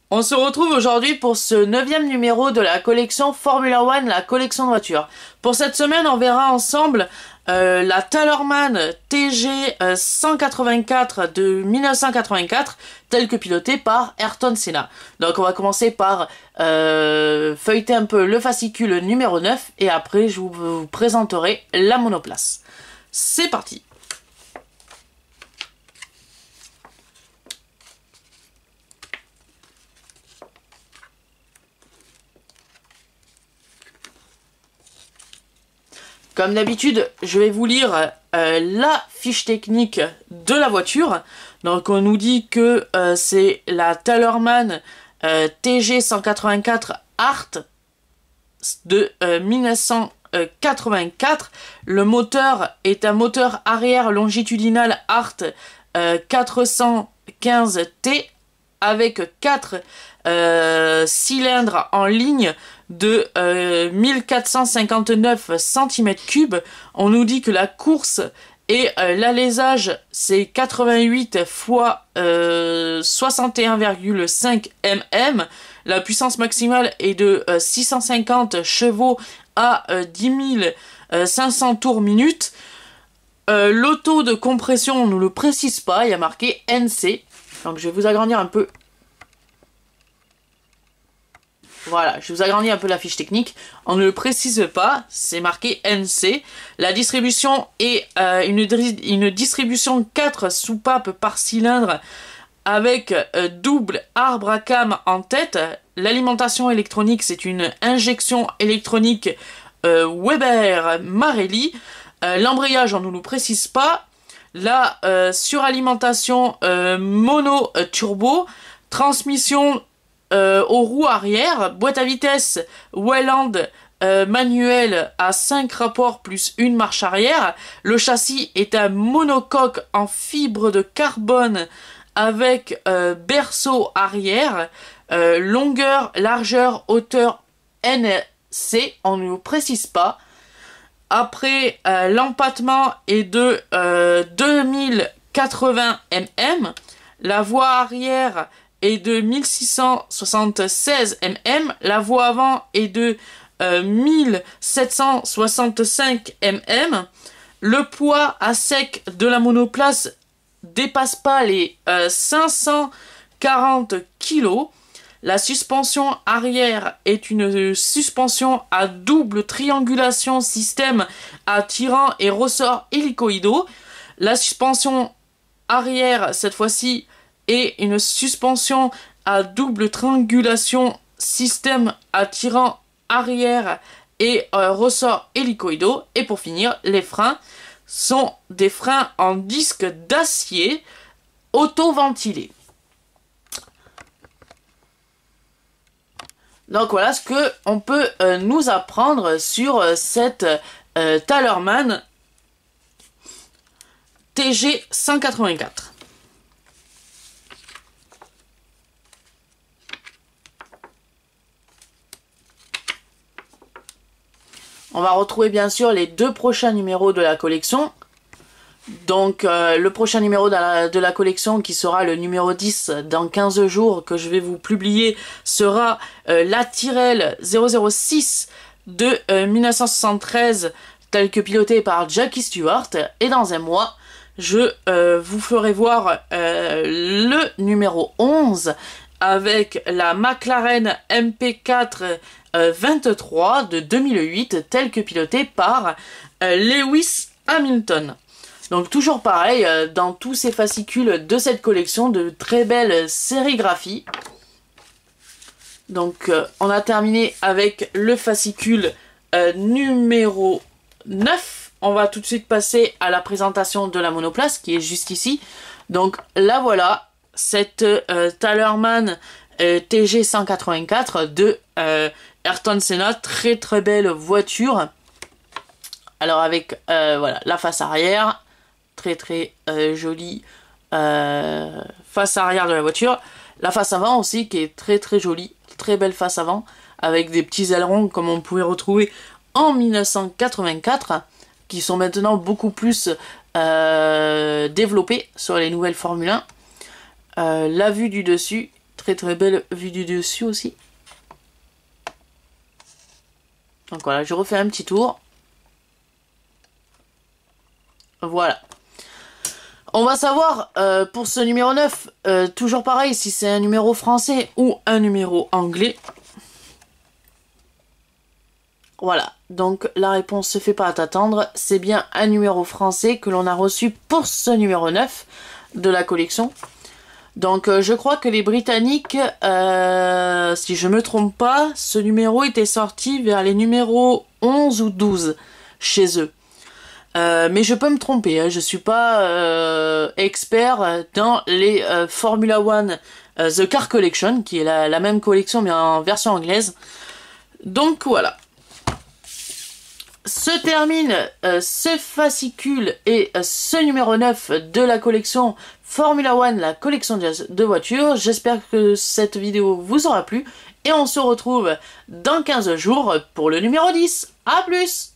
On se retrouve aujourd'hui pour ce 9e numéro de la collection Formula One, la collection de voitures. Pour cette semaine, on verra ensemble la Tallerman TG 184 de 1984, telle que pilotée par Ayrton Senna. Donc on va commencer par feuilleter un peu le fascicule numéro 9 et après je vous présenterai la monoplace. C'est parti! Comme d'habitude, je vais vous lire la fiche technique de la voiture. Donc on nous dit que c'est la Tallerman TG 184 Art de 1984. Le moteur est un moteur arrière longitudinal Art 415T avec 4 cylindres en ligne de 1459 cm3. On nous dit que la course et l'alésage c'est 88 fois 61,5 mm. La puissance maximale est de 650 chevaux à 10 500 tours minute. L'auto de compression, on ne le précise pas, il y a marqué NC. Donc je vais vous agrandir un peu. Voilà, je vous agrandis un peu la fiche technique. On ne le précise pas, c'est marqué NC. La distribution est une distribution 4 soupapes par cylindre avec double arbre à cam en tête. L'alimentation électronique, c'est une injection électronique Weber Marelli. L'embrayage, on ne nous précise pas. La suralimentation mono turbo. Transmission aux roues arrière, boîte à vitesse Welland manuel à 5 rapports plus une marche arrière. Le châssis est un monocoque en fibre de carbone avec berceau arrière, longueur, largeur, hauteur NC, on ne nous précise pas. Après, l'empattement est de 2080 mm. La voie arrière est de 1676 mm, la voie avant est de 1765 mm, le poids à sec de la monoplace dépasse pas les 540 kg. La suspension arrière est une suspension à double triangulation système à tirant et ressort hélicoïdaux. La suspension arrière, cette fois-ci, et une suspension à double triangulation système attirant arrière et ressort hélicoïdaux. Et pour finir, les freins sont des freins en disque d'acier auto-ventilés. Donc voilà ce que on peut nous apprendre sur cette Tallerman TG 184. On va retrouver bien sûr les deux prochains numéros de la collection. Donc le prochain numéro de la collection qui sera le numéro 10 dans 15 jours que je vais vous publier sera la Tyrrell 006 de 1973 telle que pilotée par Jackie Stewart. Et dans un mois, je vous ferai voir le numéro 11 avec la McLaren MP4 23 de 2008, telle que pilotée par Lewis Hamilton. Donc toujours pareil, dans tous ces fascicules de cette collection, de très belles sérigraphies. Donc on a terminé avec le fascicule numéro 9. On va tout de suite passer à la présentation de la monoplace qui est juste ici. Donc la voilà, cette Tallerman TG 184 de Ayrton Senna, très très belle voiture. Alors avec voilà la face arrière, très très jolie face arrière de la voiture. La face avant aussi qui est très très jolie, très belle face avant avec des petits ailerons comme on pouvait retrouver en 1984 qui sont maintenant beaucoup plus développés sur les nouvelles Formule 1. La vue du dessus, très très belle vue du dessus aussi. Donc voilà, je refais un petit tour. Voilà. On va savoir pour ce numéro 9, toujours pareil, si c'est un numéro français ou un numéro anglais. Voilà, donc la réponse se fait pas attendre. C'est bien un numéro français que l'on a reçu pour ce numéro 9 de la collection. Donc je crois que les Britanniques, si je me trompe pas, ce numéro était sorti vers les numéros 11 ou 12 chez eux. Mais je peux me tromper, hein, je suis pas expert dans les Formula One The Car Collection, qui est la même collection mais en version anglaise. Donc voilà. Se termine ce fascicule et ce numéro 9 de la collection Formula One, la collection de voitures. J'espère que cette vidéo vous aura plu et on se retrouve dans 15 jours pour le numéro 10. A plus!